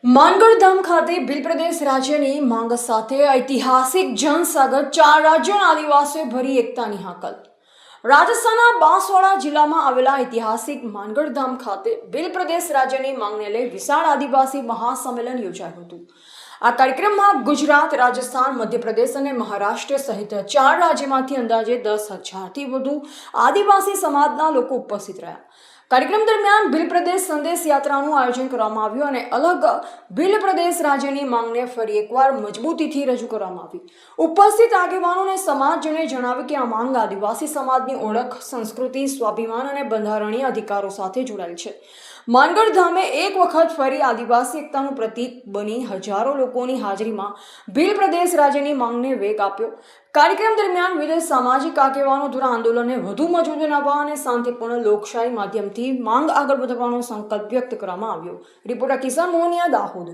માનગઢ ધામ ખાતે ભીલ પ્રદેશ રાજ્યની માંગ સાથે ઐતિહાસિક જનસાગર 4 રાજ્યોના આદિવાસીઓ ભરી એકતાની હાકલ. રાજસ્થાનના બાંસવાડા જિલ્લામાં આવેલા ઐતિહાસિક માનગઢ ધામ ખાતે ભીલ પ્રદેશ રાજ્યની માંગને લઈ વિશાળ આદિવાસી મહાસંમેલન યોજાયું હતું. આ કાર્યક્રમમાં ગુજરાત, રાજસ્થાન, મધ્યપ્રદેશ અને મહારાષ્ટ્ર સહિત 4 રાજ્યમાંથી અંદાજે 10,000થી વધુ આદિવાસી સમાજના લોકો ઉપસ્થિત રહ્યા. કાર્યક્રમ દરમિયાન ભીલ પ્રદેશ સંદેશ યાત્રાનું આયોજન કરવામાં આવ્યું અને અલગ ભીલ પ્રદેશ રાજ્યની માંગને ફરી એકવાર મજબૂતીથી રજૂ કરવામાં આવી. ઉપસ્થિત આગેવાનોને સમાજજનોએ જણાવ્યું કે આ માંગ આદિવાસી સમાજની ઓળખ, સંસ્કૃતિ, સ્વાભિમાન અને બંધારણીય અધિકારો સાથે જોડાયેલ છે. માનગઢ ધામે એક વખત ફરી આદિવાસી એકતાનું પ્રતીક બની હજારો લોકોની હાજરીમાં ભીલ પ્રદેશ રાજ્યની માંગને વેગ આપ્યો. કાર્યક્રમ દરમિયાન વિવિધ સામાજિક આગેવાનો દ્વારા આંદોલનને વધુ મજબૂત બનાવવા અને શાંતિપૂર્ણ લોકશાહી માધ્યમથી માંગ આગળ વધારવાનો સંકલ્પ વ્યક્ત કરવામાં આવ્યો. રિપોર્ટર કિશન મોહનિયા, દાહોદ.